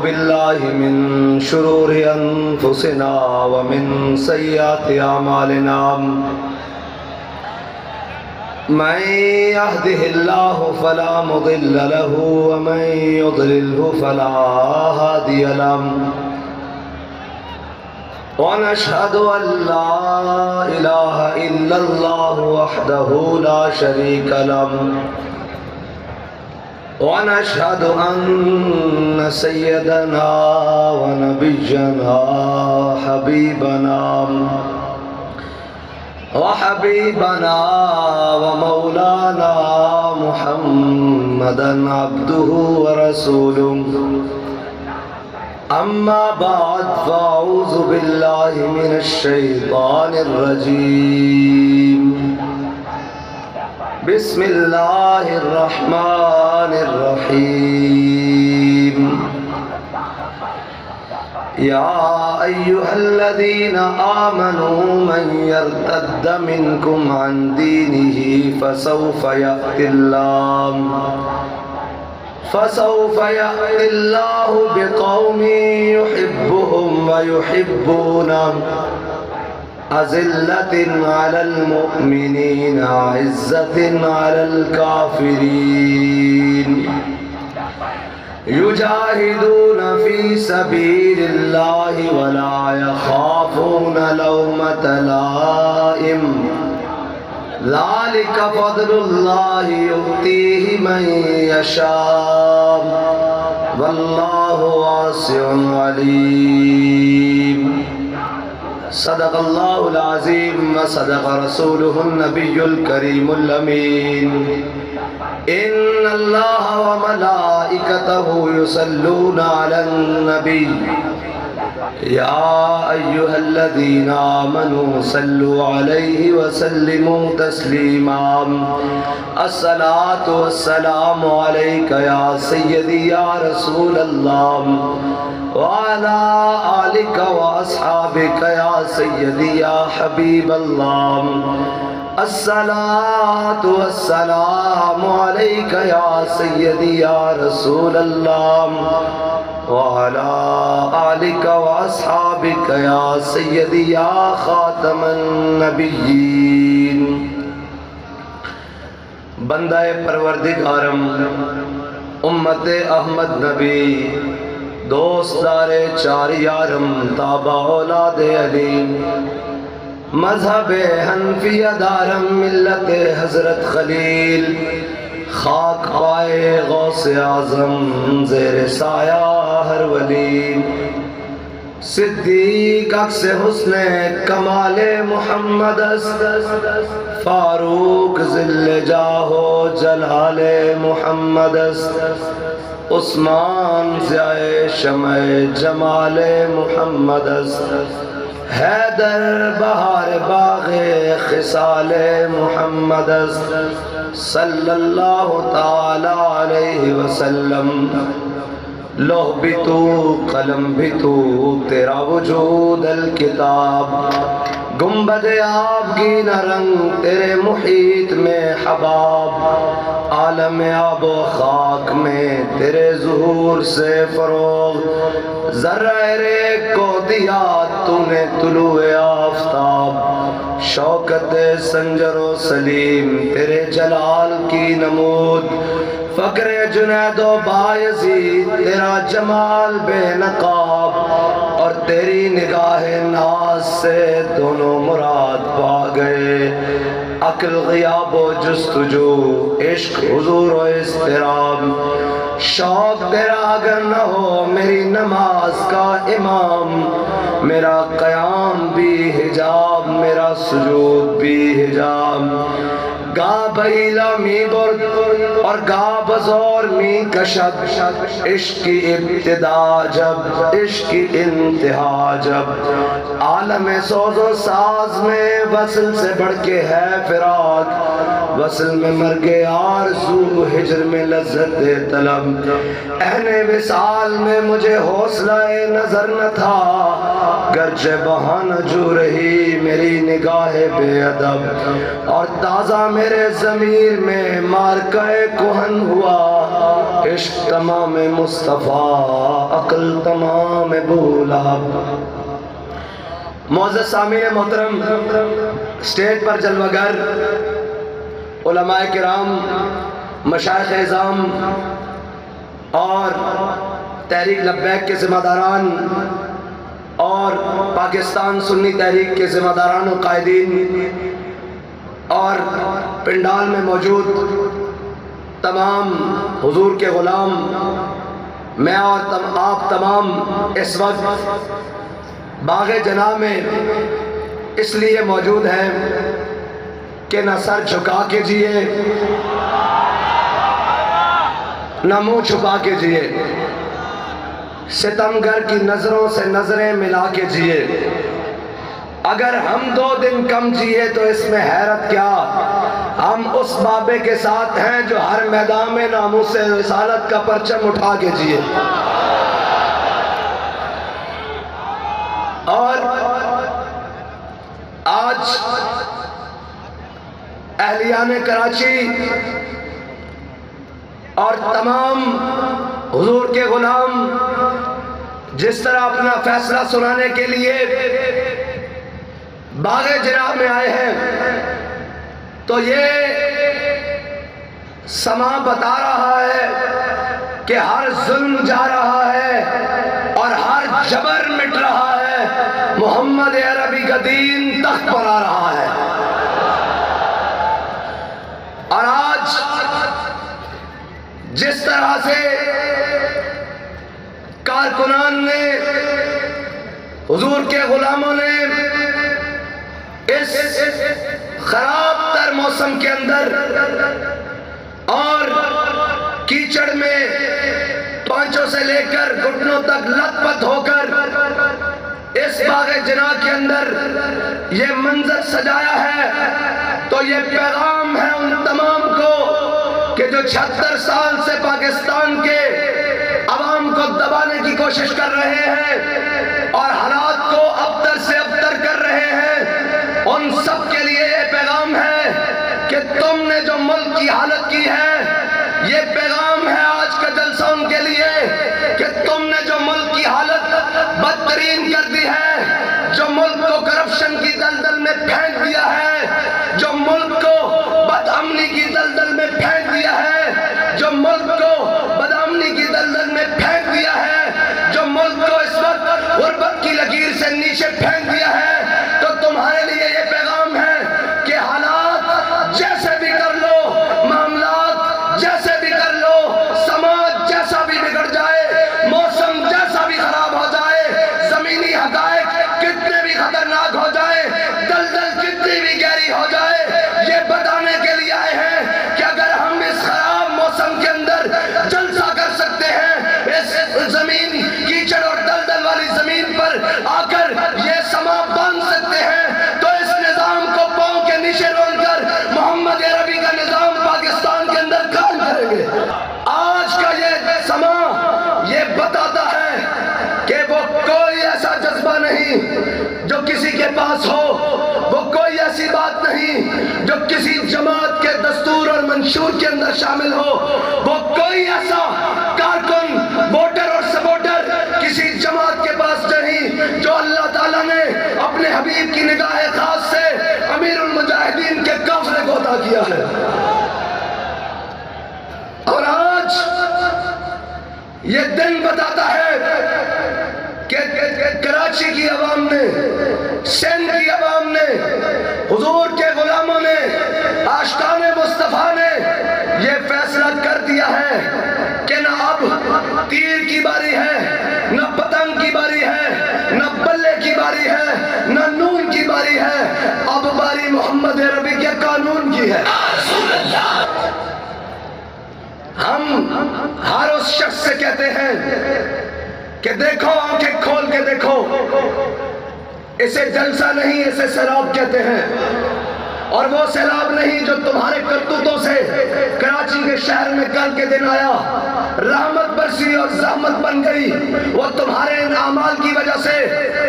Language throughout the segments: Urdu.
بالله من شرور أنفسنا ومن سيئات أعمالنا من يهده الله فلا مضل له ومن يضلله فلا هادي له ونشهد أن لا إله إلا الله وحده لا شريك له ونشهد أن سيدنا ونبينا حبيبنا ومولانا محمدا عبده ورسوله أما بعد فأعوذ بالله من الشيطان الرجيم بسم الله الرحمن الرحيم يا أيها الذين آمنوا من يرتد منكم عن دينه فسوف يأتي الله بقوم يحبهم ويحبونه أذلة على المؤمنين عزة على الكافرين يجاهدون في سبيل الله ولا يخافون لومة لائم ذلك فضل الله يؤتيه من يشاء والله واسع عليم صدق الله العظيم وصدق رسوله النبي الكريم الأمين إن الله وملائكته يصلون على النبي يا أيها الذين آمنوا صلوا عليه وسلموا تسليما الصلاة والسلام عليك يا سيدي يا رسول الله وعلى آلك وأصحابك يا سيدي يا حبيب الله الصلاة والسلام عليك يا سيدي يا رسول الله وعلى آلك وأصحابك يا سيدي يا خاتم النبيين بندہ پروردگارم امت احمد نبی دوستدار چار یارم تابع اولاد علی مذہب حنفیہ دارم ملت حضرت خلیل خاک پائے غوث اعظم زیر سایہ ہر ولی صدیق عکس حسن کمال محمد فاروق ذل جاہ جلال محمد عثمان ضیاء شمع جمال محمد حیدر بہار باغ خصال محمد صلی اللہ تعالی علیہ وسلم لوح بھی تو قلم بھی تو تیرا وجود الکتاب گنبد آبگینہ رنگ تیرے محیط میں حباب عالم آب و خاک میں تیرے ظہور سے فروغ ذرہ ریگ کو دیا تو نے طلوع آفتاب شوکت سنجر و سلیم تیرے جلال کی نمود فقر جنید و بایزید تیرا جمال بے نقاب اور تیری نگاہ ناز سے دونوں مراد پا گئے عقل غیاب و جستجو عشق حضور و اضطراب شوق تیرا اگر نہ ہو میری نماز کا امام میرا قیام بھی حجاب میرا سجود بھی حجاب گا بیلا می برد اور گا بزور می کشد عشق کی ابتدا جب عشق کی انتہا جب عالم سوز و ساز میں وصل سے بڑھ کے ہے فراق وصل میں مرگ آرزو ہجر میں لذت طلب اہن وصال میں مجھے حوصلہ نظر نہ تھا گرچہ بہانہ جو رہی میری نگاہ بے ادب اور تازہ میرے ضمیر میں مارکہ کہن ہوا عشق تمام مصطفیٰ عقل تمام بھولا۔ معزز سامعین محترم، اسٹیج پر جلوگر علماء کرام، مشائخ اعظام اور تحریک لبیک کے ذمہ داران اور پاکستان سنی تحریک کے ذمہ داران و قائدین اور پنڈال میں موجود تمام حضور کے غلام، میں اور آپ تمام اس وقت باغ جناح میں اس لیے موجود ہیں کہ نہ سر جھکا کے جیے نہ منہ چھپا کے جیے، ستمگر کی نظروں سے نظریں ملا کے جیے۔ اگر ہم 2 دن کم جیے تو اس میں حیرت کیا، ہم اس بابے کے ساتھ ہیں جو ہر میدان میں ناموس رسالت کا پرچم اٹھا کے جیے۔ اور آج اہلیان کراچی اور تمام حضور کے غلام جس طرح اپنا فیصلہ سنانے کے لیے باغ جناح میں آئے ہیں، تو یہ سما بتا رہا ہے کہ ہر ظلم جا رہا ہے اور ہر جبر مٹ رہا ہے، محمد عربی کا دین تخت پر آ رہا ہے۔ اور آج جس طرح سے کارکنان نے، حضور کے غلاموں نے اس خراب تر موسم کے اندر اور کیچڑ میں پانچوں سے لے کر گھٹنوں تک لت پت ہو کر اس باغ جناح کے اندر یہ منظر سجایا ہے، تو یہ پیغام ہے ان تمام کو کہ جو 76 سال سے پاکستان کے عوام کو دبانے کی کوشش کر رہے ہیں اور حالات کو ابتر سے ابتر کر رہے ہیں، ان سب کے لیے یہ پیغام ہے کہ تم نے جو ملک کی حالت کی ہے، یہ پیغام ہے آج کا جلسہ ان کے لیے کہ تم نے جو ملک کی حالت بدترین کر دی ہے، جو ملک کو کرپشن کی دلدل میں پھینک دیا ہے، جو ملک کو بد امنی کی دلدل میں پھینک دیا ہے، جو ملک کو بد امنی کی دلدل میں پھینک دیا ہے، جو ملک کو اس وقت غربت کی لکیر سے نیچے پھینک دیا ہے، تو تمہارے لیے یہ پیغام ہے کہ حالات جیسے بھی کر لو، معاملات جیسے بھی کر لو، سماج جیسا بھی بگڑ جائے، موسم جیسا بھی خراب ہو جائے، زمینی حقائق کتنے بھی خطرناک ہو جائے، دلدل کتنی بھی گہری ہو جائے، یہ بتانے کے لیے آئے ہیں کہ اگر ہم اس خراب موسم کے اندر جلسہ کر سکتے ہیں، اس زمین کیچڑ اور دلدل والی زمین پر آ کر یہ سما باندھ سکتے ہیں، تو اس نظام کو پاؤں کے نیچے رول کر محمد عربی کا نظام پاکستان کے اندر قائم کریں گے۔ آج کا یہ سما یہ بتاتا ہے کہ وہ کوئی ایسا جذبہ نہیں جو کسی کے پاس ہو، وہ کوئی ایسی بات نہیں جو کسی جماعت کے دستور اور منشور کے اندر شامل ہو، وہ کوئی ایسا کارکن، ووٹر اور سپورٹر کسی جماعت کے پاس نہیں جو اللہ تعالیٰ نے اپنے حبیب کی نگاہ خاص سے امیر المجاہدین کے قافلے کو عطا کیا ہے۔ اور آج یہ دن بتاتا ہے کہ کراچی کی عوام نے، سندھ کی عوام نے، حضور کے غلاموں نے، عاشقان مصطفیٰ نے یہ فیصلہ کر دیا ہے کہ نہ اب تیر کی باری ہے، نہ پتنگ کی باری ہے، نہ بلے کی باری ہے، نہ نون کی باری ہے، اب باری محمد عربی کے قانون کی ہے۔ ہم ہر اس شخص سے کہتے ہیں کہ دیکھو، آنکھیں کھول کے دیکھو، اسے جلسہ نہیں، اسے سیلاب کہتے ہیں، اور وہ سیلاب نہیں جو تمہارے کرتوتوں سے کراچی کے شہر میں کل کے دن آیا، رحمت برسی اور زحمت بن گئی، وہ تمہارے ان اعمال کی وجہ سے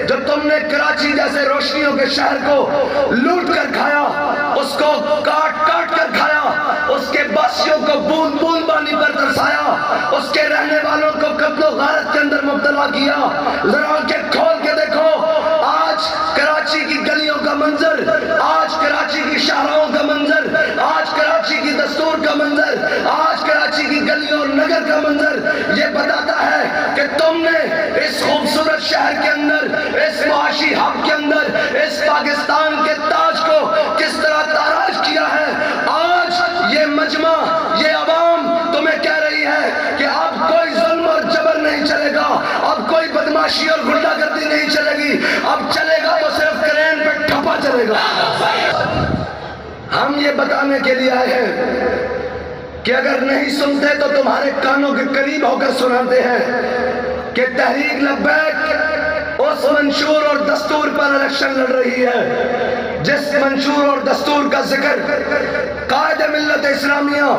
جو تم نے کراچی جیسے روشنیوں کے شہر کو لوٹ کر کھایا، اس کو کاٹ کاٹ کر کھایا، اس کے باسیوں کو بوند بوند پانی پر ترسایا، اس کے رہنے والوں کو قتل و غارت کے اندر مبتلا کیا۔ ذرا آنکھیں کھول کے دیکھو، آج کراچی کی گلیوں کا منظر، آج کراچی کی شاہراہوں کا منظر، آج کراچی کی دستور کا منظر، آج کراچی کی گلیوں اور نگر کا منظر یہ بتاتا ہے کہ تم نے اس خوبصورت شہر کے اندر، اس معاشی ہب کے اندر، اس پاکستان کے تاج کو کس طرح تاراج کیا ہے۔ آج یہ مجمع، یہ عوام تمہیں کہہ رہی ہے کہ اب کوئی ظلم اور جبر نہیں چلے گا، اب کوئی بدماشی اور غنڈہ گردی نہیں چلے گی، اب چلے گا تو صرف کرین پہ ٹھپا چلے گا۔ ہم یہ بتانے کے لیے آئے ہیں کہ اگر نہیں سنتے تو تمہارے کانوں کے قریب ہو کر سناتے ہیں کہ تحریک لبیک اس منشور اور دستور پر الیکشن لڑ رہی ہے جس منشور اور دستور کا ذکر قائد ملت اسلامیہ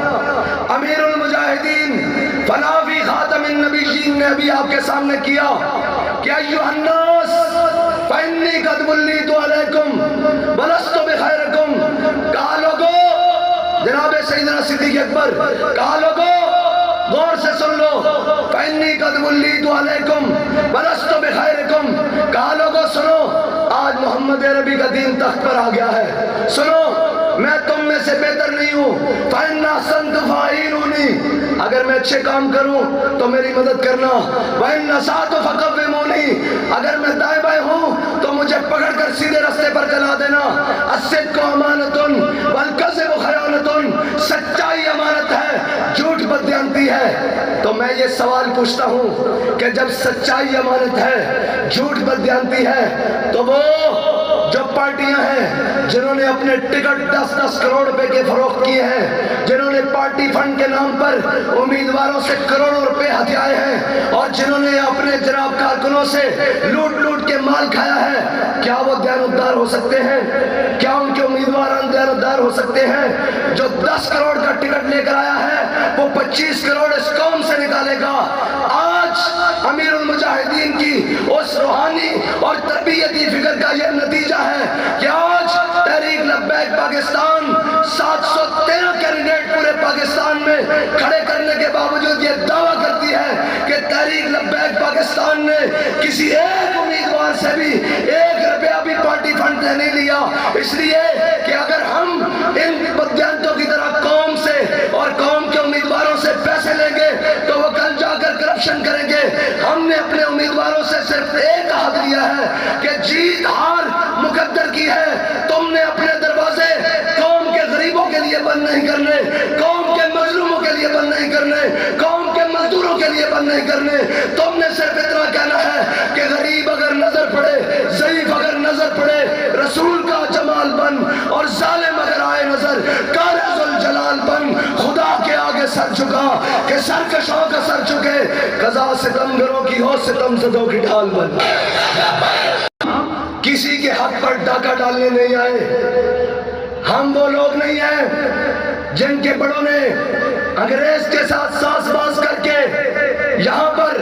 امیر المجاہدین فنافی خاتم النبیین نے ابھی آپ کے سامنے کیا کہ ایھا الناس فإنی قد ولیت علیکم ولست بخیرکم۔ کہا لوگو، جناب سیدنا صدیق اکبر، کہا لوگو غور سے سن لو، فإنی قد ولیت علیکم ولست بخیرکم۔ کہا لوگو سنو، آج محمد عربی کا دین تخت پر آ گیا ہے، سنو میں تم میں سے بہتر نہیں ہوں۔ فإن أحسنت فأعینونی، اگر میں اچھے کام کروں تو میری مدد کرنا۔ وإن أسأت فقومونی، اگر میں دائیں بائیں ہوں تو مجھے پکڑ کر سیدھے راستے پر چلا دینا۔ الصدق امانۃ والکذب خیانۃ، سچائی امانت ہے، جھوٹ بددیانتی ہے۔ تو میں یہ سوال پوچھتا ہوں کہ جب سچائی امانت ہے، جھوٹ بددیانتی ہے، تو وہ جو پارٹیاں ہیں جنہوں نے اپنے ٹکٹ 10-10 کروڑ روپے کے فروخت کیے ہیں، جنہوں نے پارٹی فنڈ کے نام پر امیدواروں سے کروڑوں روپے ہتھیائے ہیں، اور جنہوں نے اپنے جناب کارکنوں سے لوٹ لوٹ کے مال کھایا ہے، کیا وہ دیانتدار ہو سکتے ہیں؟ کیا ان کے امیدواران دیانتدار ہو سکتے ہیں؟ جو 10 کروڑ کا ٹکٹ لے کر آیا ہے وہ 25 کروڑ اس قوم سے نکالے گا۔ آج امیر المجاہدین کی اس روحانی اور تربیتی فکر کا یہ نتیجہ ہے کہ آج تحریک لبیک پاکستان 713 کینڈیڈیٹ پورے پاکستان میں کھڑے کرنے کے باوجود یہ دعویٰ کرتی ہے کہ تحریک لبیک پاکستان نے کسی ایک امیدوار سے بھی 1 روپیہ بھی پارٹی فنڈ سے نہیں لیا، اس لیے کہ اگر ہم ان بددیانتوں کی طرح قوم سے اور قوم کے امیدواروں سے پیسے لیں گے تو وہ کل جا کر کرپشن کریں گے۔ ہم نے اپنے امیدواروں سے صرف ایک عہد لیا ہے کہ جیت ہار مقدر کی ہے، تم نے اپنے دروازے قوم کے غریبوں کے لیے بند نہیں کرنے، قوم کے مظلوموں کے لیے بند نہیں کرنے، قوم کے مزدوروں کے لیے بند نہیں کرنے۔ تم نے صرف اتنا کہنا ہے کہ غریب اگر نظر پڑے، ضعیف اگر نظر پڑے، رسول کا جمال بن، اور ظالم اگر آئے نظر کار ذوالجلال بن۔ خدا کے آگے سر جھکا کہ سرکشوں کا سر جھکے، قضا ستمگروں کی ہو ستم زدوں کی ڈھال بن۔ کسی کے حق پر ڈاکہ ڈالنے نہیں آئے، ہم وہ لوگ نہیں ہیں جن کے بڑوں نے انگریز کے ساتھ ساز باز کر کے یہاں پر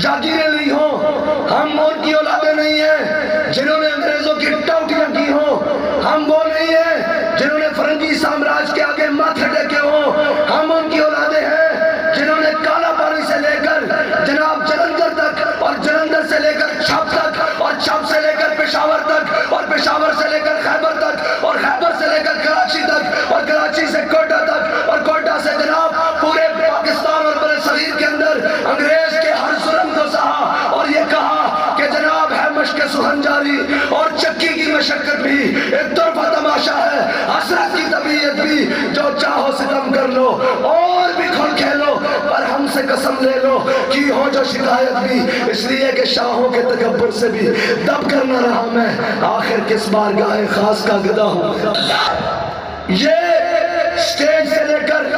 جاگیریں لی ہوں، ہم ان کی اولادیں نہیں ہیں جنہوں نے انگریزوں کی ٹوٹیاں کی ہوں، ہم وہ نہیں ہیں جنہوں نے فرنگی سامراج کے آگے ماتھے ٹیکے ہوں، ہم ان کی اولادیں ہیں جنہوں نے کالا پانی سے لے کر جناب جلندھر تک، اور جلندھر سے لے کر چھاپ تک، اور چھاپ سے لے کر پشاور تک، اور پشاور سے لے کر خیبر تک، اور خیبر سے لے کر کراچی تک، اور کراچی سے کوئٹہ تک، اور کوئٹہ سے جناب پورے پاکستان اور بر صغیر کے اندر انگریز کے ہر ظلم کو سہا، اور یہ کہا کہ جناب ہے مشق سخن جاری اور چکی کی مشقت بھی ایک طرفہ تماشا ہے، حسرت کی طبیعت بھی، جو چاہو ستم کر لو اور بھی کھل کھیلو، پر ہم سے قسم لے لو کی ہو جو شکایت بھی، اس لیے کہ شاہوں کے تکبر سے بھی دب کر نہ رہا میں، آخر کس بارگاہ خاص کا گدا ہوں۔ یہ سٹیج سے لے کر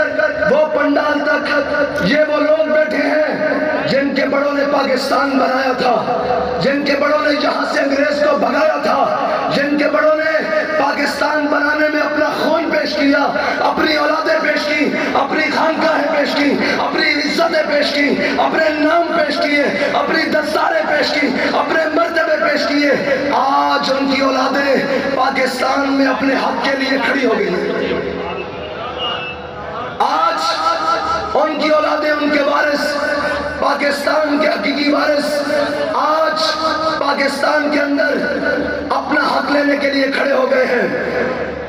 وہ پنڈال تک یہ وہ لوگ بیٹھے ہیں جن کے بڑوں نے پاکستان بنایا تھا، جن کے بڑوں نے یہاں سے انگریز کو بھگایا تھا، جن کے بڑوں نے پاکستان بنانے میں اپنا خون پیش کیا، اپنی اولادیں پیش کی، اپنی خانقاہیں پیش کی، اپنی عزتیں پیش کی، اپنے نام پیش کیے، اپنی دستاریں پیش کی، اپنے مرتبے پیش کیے۔ آج ان کی اولادیں پاکستان میں اپنے حق کے لیے کھڑی ہو گئی ہیں۔ آج ان کی اولادیں، ان کے وارث، پاکستان کے حقیقی وارث آج پاکستان کے اندر اپنا حق لینے کے لیے کھڑے ہو گئے ہیں،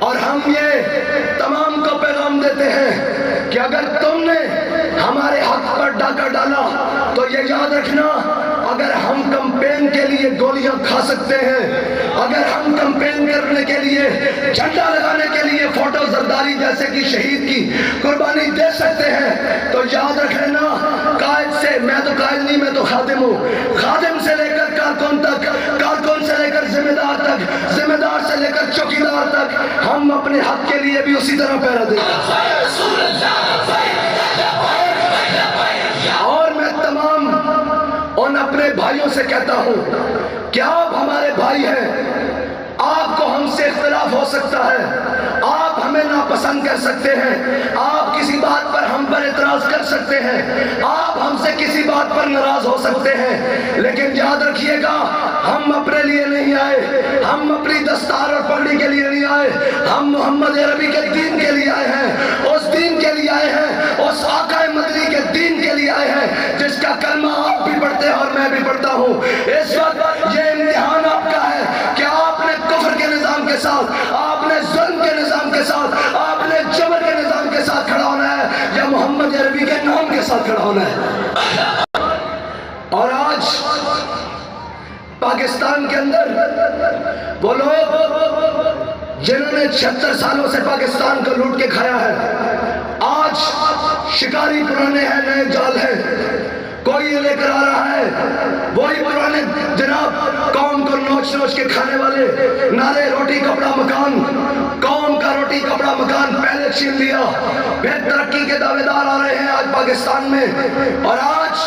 اور ہم یہ تمام کو پیغام دیتے ہیں کہ اگر تم نے ہمارے حق پر ڈاکہ ڈالا تو یہ یاد رکھنا، اگر ہم کمپین کے لیے گولیاں کھا سکتے ہیں، اگر ہم کمپین کرنے کے لیے، جھنڈا لگانے کے لیے فوٹو زرداری جیسے کہ شہید کی قربانی دے سکتے ہیں، تو یاد رکھ لینا قائد سے، میں تو قائد نہیں، میں تو خادم ہوں، خادم سے لے کر کارکن تک، کارکن سے لے کر ذمہ دار تک، ذمہ دار سے لے کر چوکیدار تک، ہم اپنے حق کے لیے بھی اسی طرح پہرا دیں گے۔ اور میں تمام ان اپنے بھائیوں سے کہتا ہوں کہ آپ ہمارے بھائی ہیں، آپ کو ہم سے اختلاف ہو سکتا ہے، آپ ہمیں ناپسند کر سکتے ہیں، آپ کسی بات پر ہم پر اعتراض کر سکتے ہیں، آپ ہم سے کسی بات پر ناراض ہو سکتے ہیں، لیکن یاد رکھیے گا ہم اپنے لیے نہیں آئے، ہم اپنی دستار اور پگڑی کے لیے نہیں آئے، ہم محمد عربی کے دین کے لیے آئے ہیں، اس دین کے لیے آئے ہیں، اس آقا مدنی کے دین کے لیے آئے ہیں جس کا کلمہ آپ بھی پڑھتے ہیں اور میں بھی پڑھتا ہوں۔ اس وقت یہ امتحان آپ کا ہے کہ آپ نے کفر کے نظام کے ساتھ، آپ نے ظلم کے نظام کے ساتھ، آپ نے جبر کے نظام کے ساتھ کھڑا ہونا ہے یا محمد عربی کے نام کے ساتھ کھڑا ہونا ہے۔ اور آج پاکستان کے اندر وہ لوگ جنہوں نے 76 سالوں سے پاکستان کو لوٹ کے کھایا ہے، آج شکاری پرانے ہیں، نئے جال ہیں، کوئی یہ لے کر آ رہا ہے وہی پرانے جناب قوم کو نوچ نوچ کے کھانے والے نعرے روٹی کپڑا مکان، قوم کا روٹی کپڑا مکان پہلے چھین لیا، پھر ترقی کے دعوے دار آ رہے ہیں آج پاکستان میں، اور آج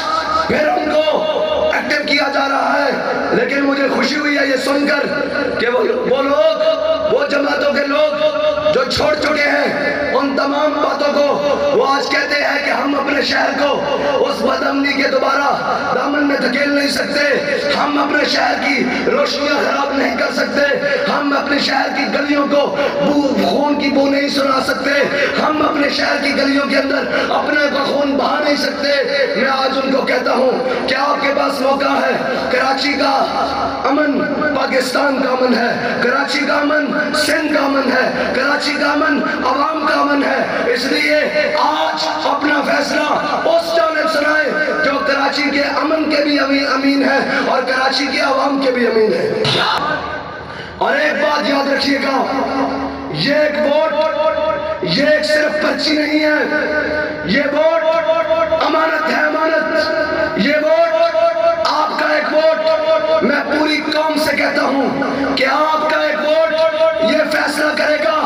پھر ان کو ایکٹیو کیا جا رہا ہے۔ لیکن مجھے خوشی ہوئی ہے یہ سن کر کہ وہ لوگ، وہ جماعتوں کے لوگ جو چھوڑ چکے ہیں ان تمام باتوں کو، وہ آج کہتے ہیں کہ ہم اپنے شہر کو اس بدامنی کے دوبارہ دامن میں دھکیل نہیں سکتے، ہم اپنے شہر کی روشنیاں خراب نہیں کر سکتے، ہم اپنے شہر کی گلیوں کو خون کی بو نہیں سنا سکتے، ہم اپنے شہر کی گلیوں کے اندر اپنے کا خون بہا نہیں سکتے۔ میں آج ان کو کہتا ہوں کہ آپ کے پاس موقع ہے، کراچی کا امن پاکستان کا امن ہے، کراچی کا امن سندھ کا امن ہے، کراچی کا امن عوام کا امن ہے، اس لیے آج اپنا فیصلہ اس جانب سنائیں جو کراچی کے امن کے بھی امین ہے اور کراچی کے عوام کے بھی امین ہے۔ اور ایک بات یاد رکھیے گا، یہ ایک ووٹ، یہ ایک صرف پرچی نہیں ہے، یہ ووٹ امانت ہے، امانت، یہ ووٹ آپ کا ایک ووٹ، میں پوری قوم سے کہتا ہوں کہ آپ کا ایک ووٹ یہ فیصلہ کرے گا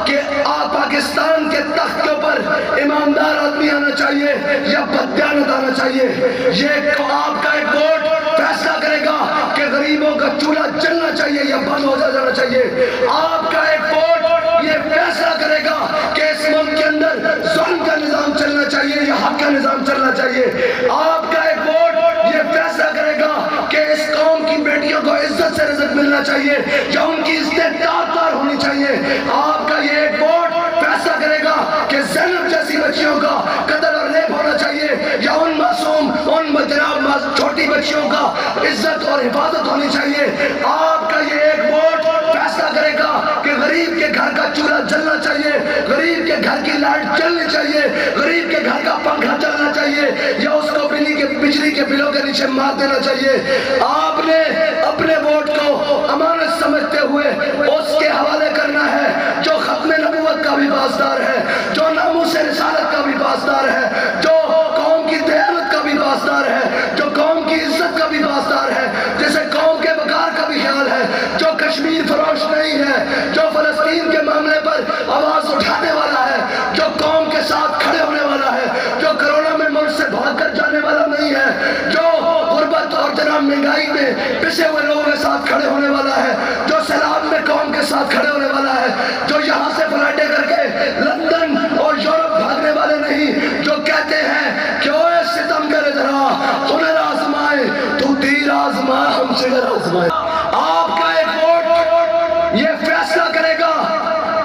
کہ آپ پاکستان کے تخت کے اوپر ایماندار آدمی آنا چاہیے یا بددیانت آنا چاہیے، یہ آپ کا ایک ووٹ فیصلہ کرے گا کہ غریبوں کا چولہا جلنا چاہیے یا بند ہو جانا چاہیے، آپ کا ایک ووٹ یہ فیصلہ کرے گا کہ اس ملک کے اندر ظلم کا نظام چلنا چاہیے یا حق کا نظام چلنا چاہیے، آپ کا ایک ووٹ یہ فیصلہ کرے گا کہ اس قوم کی بیٹیوں کو عزت سے رزق ملنا چاہیے یا ان کی عزتیں تار ہونی چاہیے، آپ کا یہ ایک ووٹ فیصلہ کرے گا کہ زینب جیسی بچیوں کا قتل اور ریپ ہونا چاہیے یا ان معصوم، ان جناب چھوٹی بچیوں کا عزت اور حفاظت ہونی چاہیے، آپ کا یہ ایک ووٹ فیصلہ کرے گا کہ غریب کے گھر کا چولہا جلنا چاہیے، غریب کے گھر کی لائٹ چلنی چاہیے، غریب کے گھر کا پنکھا چلنا چاہیے یا اس کو بجلی کے بلوں کے نیچے مار دینا چاہیے۔ آپ نے اپنے ووٹ کو امانت سمجھتے ہوئے اس کے حوالے کرنا ہے جو ختم نبوت کا بھی پاسدار ہے، جو ناموس رسالت کا بھی پاسدار ہے، جو قوم کی دیانت کا بھی پاسدار ہے، جو قوم کی عزت کا بھی پاسدار ہے، جسے قوم کے وقار کا بھی خیال ہے، جو کشمیر فروش نہیں ہے، جو فلسطین کے معاملے پر آواز اٹھانے والا ہے، جو قوم کے ساتھ کھڑے ہونے والا ہے، جو کرونا میں ملک سے بھاگ کر جانے والا نہیں ہے، جو غربت اور جناب مہنگائی میں پسے ہوئے لوگوں کے ساتھ کھڑے ہونے والا ہے، جو سیلاب میں قوم کے ساتھ کھڑے ہونے والا ہے، جو یہاں سے فلائٹیں کر کے لندن اور یورپ بھاگنے والے نہیں، جو کہتے ہیں کہ اوے ستم کرے ذرا انہیں آزمائے تو تیر آزما ہم سے آزمائے۔ آپ کا ایک ووٹ یہ فیصلہ کرے گا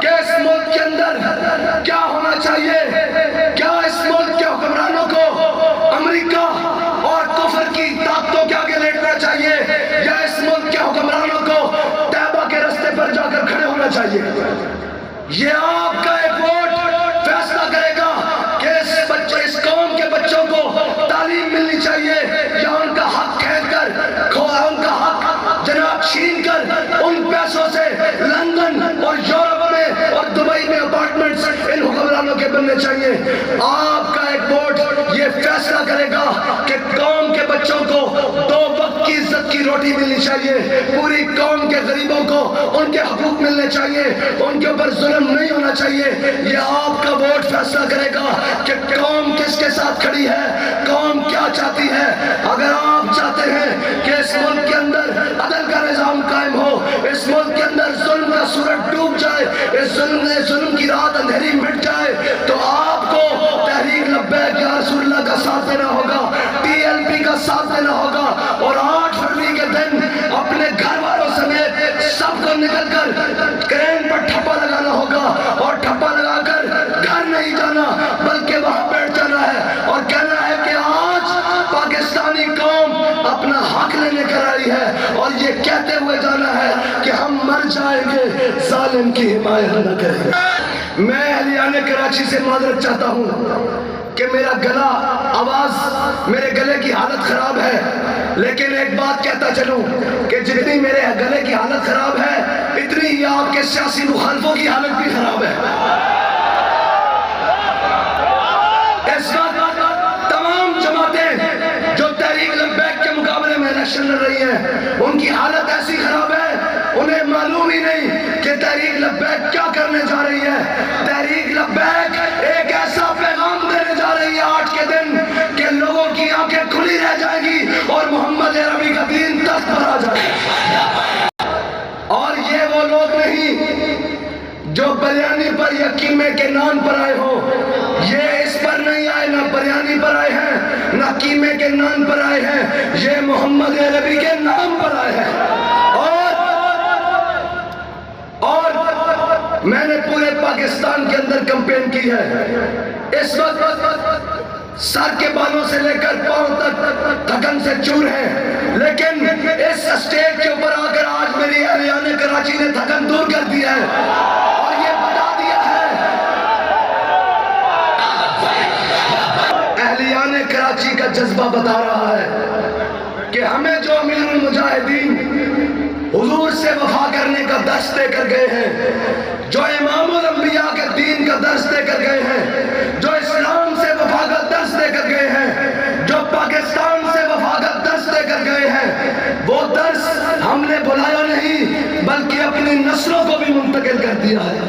کہ اس ملک کے اندر کیا ہونا چاہیے، یہ آپ کا ایک ووٹ فیصلہ کرے گا کہ اس قوم کے بچوں کو تعلیم ملنی چاہیے یا ان کا حق کھینچ کر ان کا حق جناب چھین کر ان پیسوں سے لندن اور یورپ میں اور دبئی میں اپارٹمنٹس ان حکمرانوں کے بننے چاہیے. آپ کا ایک ووٹ یہ فیصلہ کرے گا کہ قوم کے بچوں کو 2 وقت کی عزت کی روٹی ملنی چاہیے, پوری قوم کے غریبوں کو ان کے حقوق ملنے چاہیے, ان کے اوپر ظلم نہیں ہونا چاہیے. یہ آپ کا ووٹ فیصلہ کرے گا کہ قوم کس کے ساتھ کھڑی ہے, قوم کیا چاہتی ہے. اگر آپ چاہتے ہیں کہ اس ملک کے اندر عدل کا نظام قائم ہو, اس ملک کے اندر ظلم کا سورج ڈوب جائے, اس ظلم کی رات اندھیری مٹ جائے, تو آپ کو تحریک لبیک یا رسول اللہ کا ساتھ دینا ہوگا, TLP کا ساتھ دینا ہوگا, اور 8 فروری کے دن اپنے گھر والوں سمیت سب کو نکل کر کرین پر ٹھپا لگانا ہوگا, اور ٹھپا لگا کر گھر نہیں جانا بلکہ وہاں بیٹھ جانا ہے اور کہنا ہے کہ آج پاکستانی قوم اپنا حق لینے کر آئی ہے, اور یہ کہتے ہوئے جانا ہے کہ ہم مر جائیں گے ظالم کی حمایت نہ کریں گے. میں اہلیان کراچی سے معذرت چاہتا ہوں کہ میرا گلا, آواز, میرے گلے کی حالت خراب ہے, لیکن ایک بات کہتا چلوں کہ جتنی میرے گلے کی حالت خراب ہے اتنی ہی آپ کے سیاسی مخالفوں کی حالت بھی خراب ہے. اس وقت تمام جماعتیں جو تحریک لبیک کے مقابلے میں الیکشن لڑ رہی ہیں ان کی حالت ایسی خراب ہے, انہیں معلوم ہی نہیں کہ تحریک لبیک کیا کرنے جا رہی ہے. تحریک لبیک ایک ایسا پیغام دینے جا رہی ہے 8 کے دن کہ لوگوں کی آنکھیں کھلی رہ جائیں گی اور محمد عربی کا دین تخت پر آ جائے گا. اور یہ وہ لوگ نہیں جو بریانی پر یا قیمے کے نان پر آئے ہو, یہ اس پر نہیں آئے, نہ بریانی پر آئے ہیں نہ قیمے کے نان پر آئے ہیں, یہ محمد عربی کے نام پر آئے ہیں. اور میں نے پورے پاکستان کے اندر کمپین کی ہے. اس وقت سر کے بالوں سے لے کر پاؤں تک تھکن سے چور ہیں, لیکن اس اسٹیج کے اوپر آ کر آج میری اہلیان کراچی نے تھکن دور کر دیا ہے اور یہ بتا دیا ہے, اہلیان کراچی کا جذبہ بتا رہا ہے کہ ہمیں جو امیر المجاہدین حضور سے وفا کرنے کا درس دے کر گئے ہیں, جو امام الانبیاء کے دین کا درس دے کر گئے ہیں, جو اسلام سے وفا کا درس دے کر گئے ہیں, جو پاکستان سے وفا کا درس دے کر گئے ہیں, وہ درس ہم نے بلایا نہیں بلکہ اپنی نسلوں کو بھی منتقل کر دیا ہے.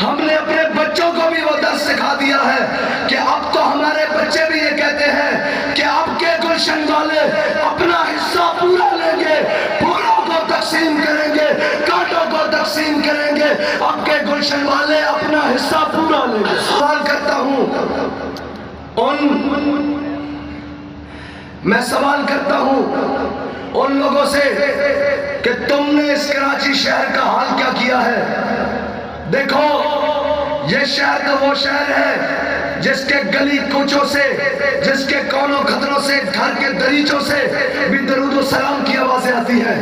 ہم نے اپنے بچوں کو بھی وہ درس سکھا دیا ہے کہ اب تو ہمارے بچے بھی یہ کہتے ہیں کہ اب کے گلشن والے اپنا حصہ پورا لیں گے, پھولوں کو تقسیم کریں گے, کانٹوں کو تقسیم کریں گے, اب کے گلشن والے اپنا حصہ پورا لیں گے. سوال کرتا ہوں میں سوال کرتا ہوں ان لوگوں سے کہ تم نے اس کراچی شہر کا حال کیا کیا ہے. دیکھو یہ شہر تو وہ شہر ہے جس کے گلی کوچوں سے, جس کے کونوں خطروں سے, گھر کے دریچوں سے بھی درود و سلام کی آوازیں آتی ہیں.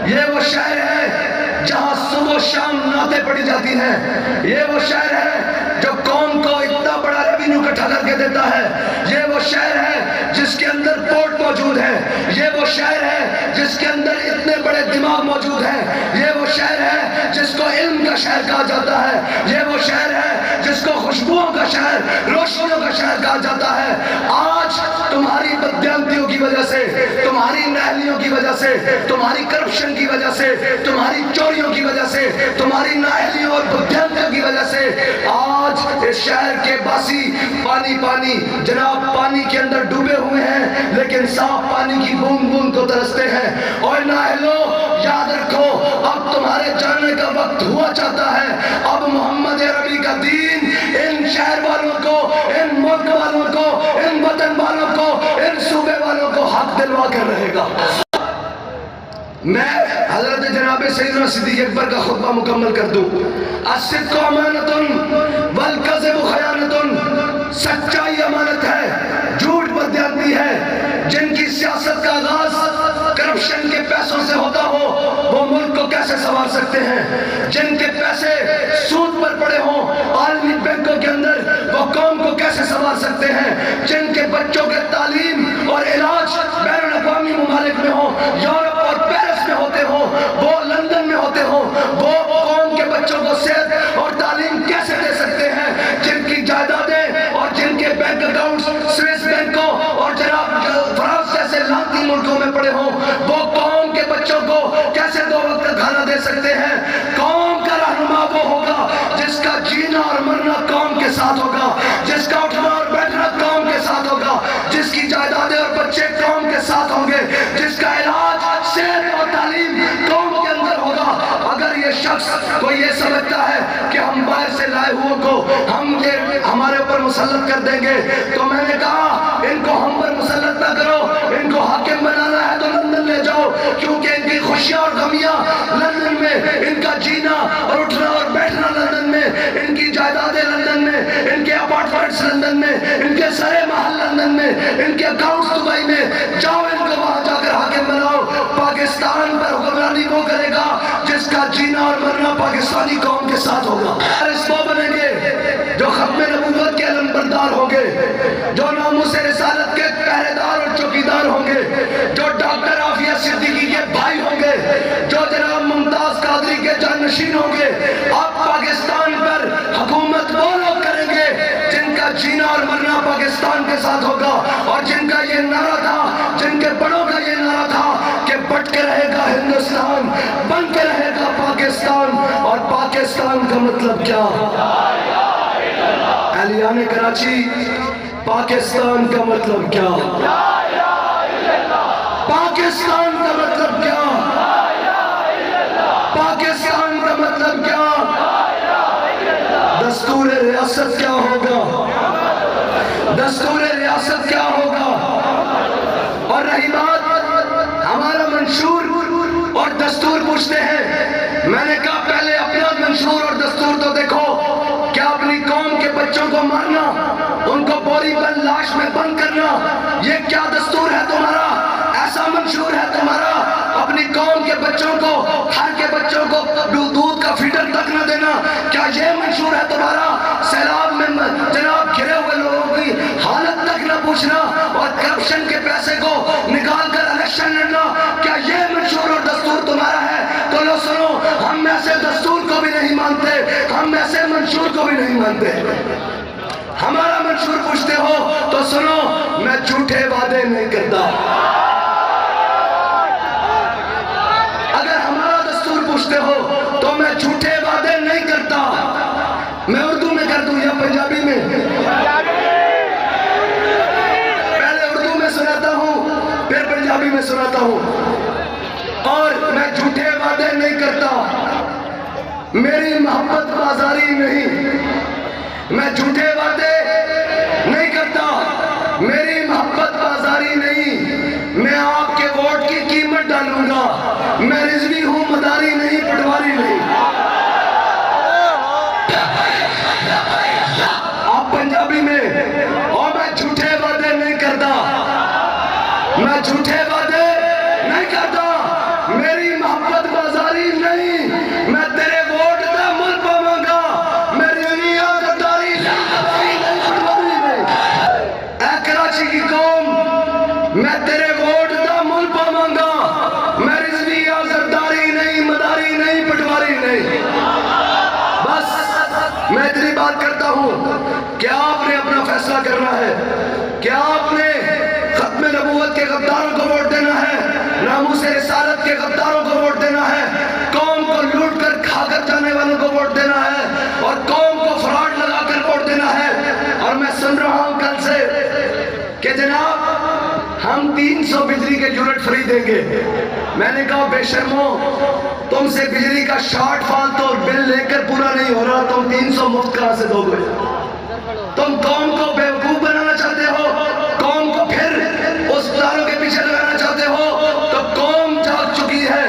یہ وہ شہر ہے جہاں صبح و شام نعتیں پڑھی جاتی ہیں. یہ وہ شہر ہے جو قوم کو اتنا بڑا ریونیو اکٹھا کر کے دیتا ہے. یہ وہ شہر ہے جس کے اندر پورٹ موجود ہے. یہ وہ شہر ہے جس کے اندر اتنے بڑے دماغ موجود ہیں. یہ وہ شہر ہے جس کو علم کا شہر کہا جاتا ہے. یہ وہ شہر ہے جس کو خوشبوؤں کا شہر, روشنیوں کا شہر کہا جاتا ہے. آج تمہاری بددیانتیوں کی وجہ سے, تمہاری نااہلیوں کی وجہ سے, تمہاری کرپشن کی وجہ سے, تمہاری چوریوں کی وجہ سے, تمہاری نااہلیوں اور بددیانتیوں کی وجہ سے آج اس شہر کے باسی پانی پانی جناب پانی کے اندر ڈوبے ہوئے ہیں, لیکن صاف پانی کی بوند بوند کو ترستے ہیں. اور نااہلوں یاد رکھو, اب تمہارے جانے کا وقت ہوا چاہتا ہے. اب محمد عربی کا دین ان شہر والوں کو, ان ملک والوں کو, ان وطن والوں کو, ان صوبے والوں کو حق دلوا کر رہے گا. میں حضرت جناب سیدنا صدیق اکبر کا خطبہ مکمل کر دوں. الصدق امانۃ والکذب خیانۃ, سچائی امانت ہے, جھوٹ بددیانتی ہے. جن کی سیاست کا آغاز کرپشن کے پیسوں سے ہوتا ہو وہ ملک کو کو کیسے سنوار سکتے ہیں؟ جن کے پیسے سود پر پڑے ہوں عالمی بینکوں کے اندر، وہ قوم کو کیسے سنوار سکتے ہیں؟ جن کے بچوں کے تعلیم اور علاج بین الاقوامی ممالک میں ہوں، یورپ اور پیرس میں ہوتے ہوں، وہ لندن میں ہوتے ہوں، وہ قوم کے بچوں کو صحت اور تعلیم کیسے دے سکتے ہیں؟ جن کی جائیدادیں اور جن کے بینک اکاؤنٹس سوئس بینکوں اور جناب فرانس جیسے لانتی ملکوں میں پڑے ہوں، وہ قوم کے بچوں کو کیسے 2 وقت کا کھانا دے سکتے ہیں؟ قوم کا رہنما وہ ہوگا جس کا جینا اور مرنا قوم کے ساتھ ہوگا، جس کا اٹھنا اور بیٹھنا قوم کے ساتھ ہوگا، جس کی جائیدادیں اور بچے قوم کے ساتھ ہوں گے، جس کا علاج صحت اور تعلیم قوم کے اندر ہوگا۔ اگر یہ شخص کوئی یہ سمجھتا ہے کہ ہم باہر سے لائے ہوئے کو ہم یہ ہمارے اوپر مسلط کر دیں گے، تو میں نے کہا ان کو ہم پر مسلط نہ کرو، ان کو حاکم بنانا ہے تو لندن لے جاؤ، کیونکہ ان کی خوشیاں اور غمیاں لندن میں، ان کا جینا اور اٹھنا اور بیٹھنا لندن میں، ان کی جائیدادیں لندن میں، ان کے اپارٹمنٹس لندن میں، ان کے سرے محل لندن میں، ان کے اکاؤنٹس دبئی میں، جاؤ ان کو وہاں جا کر حاکم بناؤ۔ پاکستان پر حکمرانی وہ کرے گا جس کا جینا اور مرنا پاکستانی قوم کے ساتھ ہوگا۔ اس وہ بنیں گے جو ختم نبوت کے علم بردار ہوں گے، جو ناموس رسالت کے پہرے دار اور چوکیدار ہوں گے، جو ڈاکٹر عافیہ صدیقی کے بھائی ہوں گے، جو جناب ممتاز قادری کے جانشین ہوں گے۔ اب پاکستان پر حکومت وہ لوگ کریں گے جن کا جینا اور مرنا پاکستان کے ساتھ ہوگا، اور جن کا یہ نعرہ تھا، جن کے بڑوں کا یہ نعرہ تھا کہ بٹ کے رہے گا ہندوستان، بن کے رہے گا پاکستان۔ اور پاکستان کا مطلب کیا؟ اہلیان کراچی، پاکستان کا مطلب کیا؟ پاکستان کا مطلب کیا؟ پاکستان کا مطلب کیا؟ دستور ریاست کیا ہوگا؟ دستور ریاست کیا ہوگا؟ اور رہی بات ہمارا منشور اور دستور پوچھتے ہیں، میں نے کہا پہلے اپنا منشور اور دستور تو دیکھو، کیا اپنی قوم کے بچوں کو مارنا، ان کو بوری بند لاش میں بند کرنا، یہ کیا دستور ہے تمہارا؟ ایسا منشور ہے تمہارا؟ اپنی قوم کے بچوں کو، ہر کے بچوں کو دودھ کا فیڈر تک نہ دینا، کیا یہ منشور ہے تمہارا؟ سیلاب میں جناب گھرے ہوئے لوگوں کی حالت تک نہ پوچھنا اور کرپشن کے پیسے کو نکال کر الیکشن لڑنا، کیا یہ منشور اور دستور تمہارا ہے؟ تو لو سنو، ہم ایسے دستور کو بھی نہیں مانتے، ہم ایسے منشور کو بھی نہیں مانتے۔ ہمارا منشور پوچھتے ہو تو سنو، میں جھوٹے وعدے نہیں کرتا۔ اگر ہمارا دستور پوچھتے ہو تو میں جھوٹے وعدے نہیں کرتا۔ میں اردو میں کر دوں یا پنجابی میں؟ پہلے اردو میں سناتا ہوں، پھر پنجابی میں سناتا ہوں۔ اور میں جھوٹے وعدے نہیں کرتا، میری محبت بازاری نہیں۔ میں جھوٹے وعدے نہیں کرتا، میری محبت بازاری نہیں۔ میں آپ کے ووٹ کی قیمت ڈالوں گا، میں رضوی ہوں، مداری نہیں، پٹواری نہیں۔ آپ پنجابی میں، اور میں جھوٹے وعدے نہیں کرتا، میں جھوٹے وعدے نہیں کرتا، میری محبت بازاری نہیں۔ میں تیرے ووٹ دا مل پاواں گا، میں رضوی ہوں، غداری نہیں، پٹواری نہیں۔ اے کراچی کی قوم، میں تیرے ووٹ دا مل پاواں گا، میں رضوی ہوں، غداری نہیں، مداری نہیں، پٹواری نہیں۔ بس میں اتنی بات کرتا ہوں، کیا آپ نے اپنا فیصلہ کرنا ہے؟ کیا آپ نے ختم نبوت کے غداروں کو ووٹ دینا ہے؟ ناموس رسالت کے غداروں کو ووٹ دینا ہے؟ قوم کو لوٹ کر کھا کر جانے والوں کو ووٹ دینا ہے؟ اور قوم کو فراڈ لگا کر ووٹ دینا ہے؟ اور میں سن رہا ہوں کل سے کہ جناب ہم 300 بجلی کے یونٹ فری دیں گے۔ میں نے کہا بے شرمو، تم سے بجلی کا شارٹ فال تو بل لے کر پورا نہیں ہو رہا، تم 300 مفت کہاں سے دو گے؟ تم قوم کو بیوقوف بنانا چاہتے ہو، قوم کو پھر اس داروں کے پیچھے لگانا چاہتے ہو، تو قوم جاگ چکی ہے۔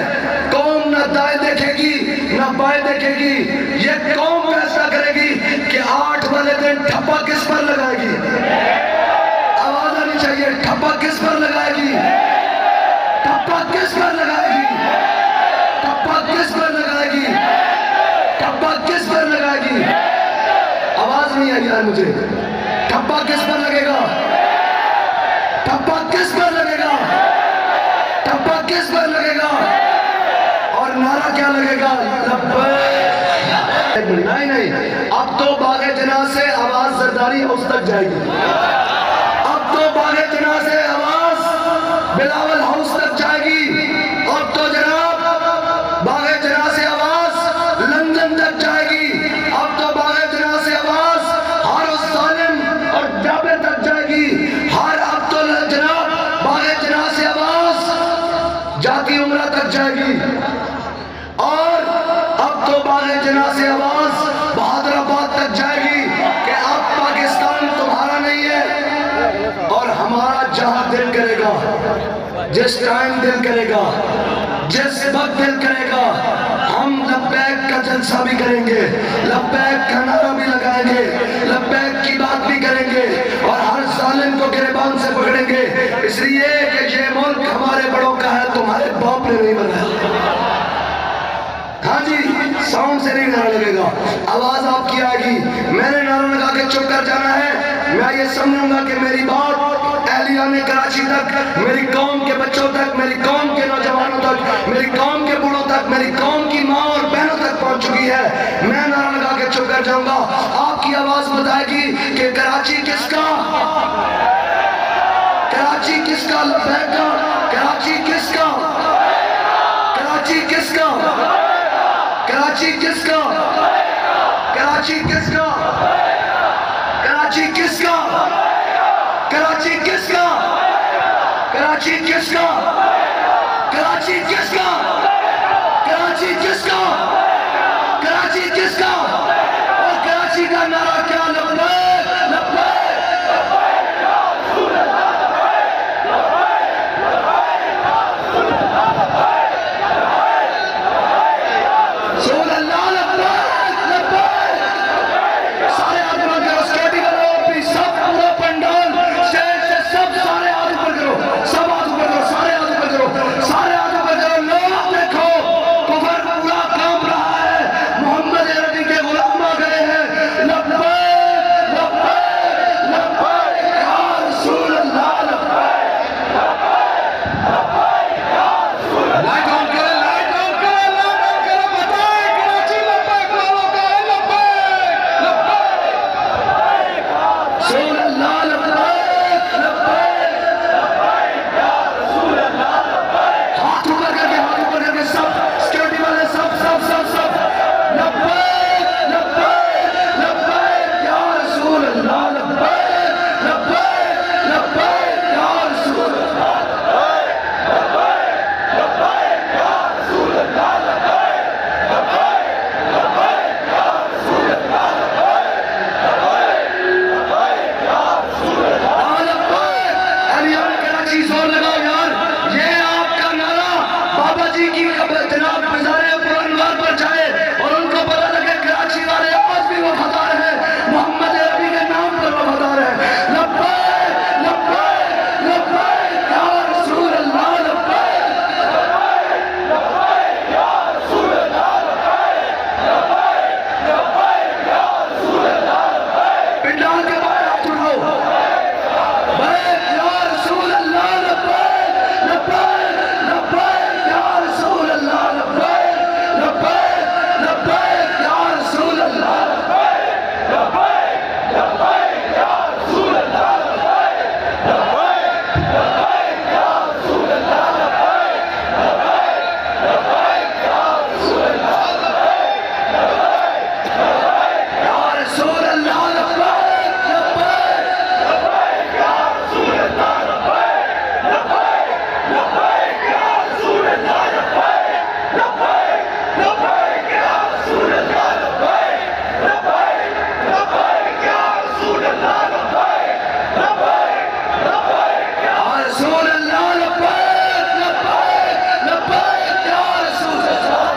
قوم نہ دائیں دیکھے گی نہ بائیں دیکھے گی، یہ قوم فیصلہ کرے گی کہ 8 والے دن ٹھپا کس پر لگائے گی۔ آواز آنی چاہیے، ٹھپا کس پر لگائے گی؟ ٹھپا کس پر لگائے گی؟ ٹھپا کس جائے گی؟ آواز نہیں آئی یار مجھے. ٹھپا کس پر لگے گا؟ ٹھپا کس پر لگے گا؟ ٹھپا کس پر لگے گا؟ اور نعرہ کیا لگے گا؟ نہیں، اب تو باغ جناح سے آواز زرداری اس تک جائے گی. اب تو باغ جناح سے آواز بلاول ہاؤس تک جائے گی. اب تو جناب باغ جناح سے آواز لندن تک جائے گی. اب تو باغ جناح سے آواز ہر ظالم اور جابر تک جائے گی. اب تو جناب باغ جناح سے آواز جاتی عمرہ تک جائے گی. اور اب تو باغ جناح سے آواز بہادر آباد تک جائے گی کہ اب پاکستان تمہارا نہیں ہے اور ہمارا جہاں دل کرے گا، جس ٹائم دل کرے گا، جس وقت دل کرے گا، ہم لبیک کا جلسہ بھی کریں گے، لبیک کا نعرہ بھی لگائیں گے، لبیک کی بات بھی کریں گے اور ہر ظالم کو گریبان سے پکڑیں گے. اس لیے کہ یہ ملک ہمارے بڑوں کا ہے، تمہارے باپ نے نہیں بنایا. ہاں جی، ساؤنڈ سے نہیں نعرہ لگے گا، آواز آپ کی آئے گی. میں نے نعرہ لگا کے چپ کر جانا ہے. میں یہ سمجھوں گا کہ میری بات اہلیان کراچی تک، میری قوم کے بچوں تک، میری قوم کے نوجوانوں تک، میری قوم کے بوڑھوں تک، میری قوم کی ماں اور بہنوں تک پہنچ چکی ہے. میں نعرہ لگا کے چپ کر جاؤں گا. آپ کی آواز بتائے گی کہ کراچی کس کا؟ کراچی کس کا؟ لبیک کا. کراچی کس کا؟ کراچی کس کا؟ کراچی کس کا؟ کراچی کس کا؟ کراچی کس کا؟ کراچی کس کا؟ کراچی کس کا؟ کراچی کس کا؟ کراچی کس کا؟ کراچی کس کا؟ اور کراچی کا نعرہ کیا؟ لبیک لبیک لبیک یا رسول اللہ، لبیک لبیک یا رسول اللہ، لبیک رسول اللہ، لبیک لبیک. سارے آدمی بن کرو، اسکیٹی کرو، بھی سب پورا پنڈال شہر سے سب سارے آدمی بن کرو، سب آدمی بن کرو، سارے آدمی بن کرو، سارے آدمی بن کرو. لوگ دیکھو کفر پورا کام رہا ہے، محمد عربی کے غلام آ گئے ہیں. لبیک لبیک لبیک یا رسول اللہ، لبیک لبیک لبیک یا رسول اللہ. لائٹ آن کرے، لائٹ آن کرے، لائٹ آن کرے، بتائیں کراچی لبیک والوں کا ہے. لبیک لبیک رسول اللہ، لبیک لبیک لبیک یا رسول اللہ، لبیک. ہاتھ اوپر کر کے، ہاتھ اوپر کر کے سب سیکورٹی والے سب سب سب سب لبیک لبیک لبیک یا رسول اللہ، لبیک لبیک لبیک یا رسول اللہ، لبیک لبیک لبیک یا رسول اللہ، لبیک لبیک لبیک یا رسول اللہ، لبیک لبیک یا رسول اللہ، لبیک. اہلیان کراچی زور لگاؤ یار. یہ آپ کا نعرہ بابا جی کی جناب مزار پرانوار پر جائے اور ان کو پتہ لگے کراچی والے آج بھی وفادار ہیں، محمد عربی کے نام پر وفادار ہیں. لبیک لبیک لبیک یا رسول اللہ، لبیک لبیک یا رسول اللہ، لبیک لبیک لبیک یا رسول اللہ، لبیک. پنڈال کے باہر ہاتھ اٹھاؤ. لبیک یا رسول اللہ، لبیک لبیک لبیک یا رسول اللہ، لبیک لبیک لبیک یا رسول اللہ، لبیک لبیک لبیک یا رسول اللہ، لبیک لبیک لبیک یا رسول اللہ، لبیک لبیک لبیک یا رسول اللہ، لبیک لبیک لبیک یا رسول اللہ، لبیک لبیک لبیک یا رسول اللہ، لبیک لبیک لبیک یا رسول اللہ، لبیک لبیک لبیک یا رسول اللہ، لبیک لبیک لبیک یا رسول اللہ، لبیک لبیک لبیک یا رسول اللہ، لبیک لبیک لبیک یا رسول اللہ،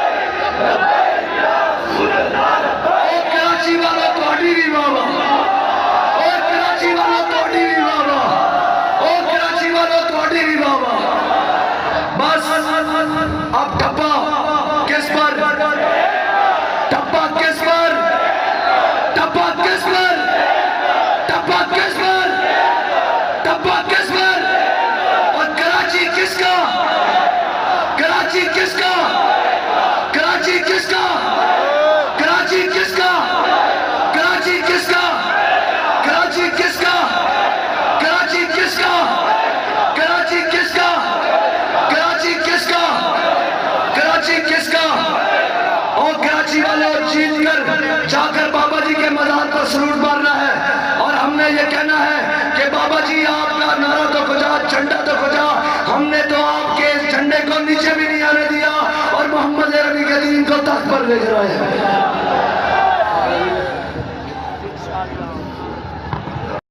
لبیک لبیک یا رسول اللہ، لبیک. کراچی والوں تہاڈی بھی واہ واہ، اور کراچی والوں تہاڈی بھی واہ واہ، اور کراچی والوں تہاڈی بھی واہ واہ. بس اب ٹھپا کس پر؟ ٹھپا کس کا؟ کراچی کس کا؟ کراچی کس کا؟ کراچی کس کا؟ کراچی کس کا؟ کراچی کس کا؟ کراچی کس کا؟ کراچی کس کا؟ کراچی کس کا؟ اور کراچی والوں جیت کر جا کر بابا جی کے مزار پر سلوٹ مارنا ہے، اور ہم نے یہ کہنا ہے کہ بابا جی آپ کا نعرہ تو کجا، جھنڈا تو کجا، ہم نے تو آپ کے جھنڈے کو نیچے بھی نہیں آنے دیا اور محمد عربی کے دین کو تخت پر لے کر آئے ہیں۔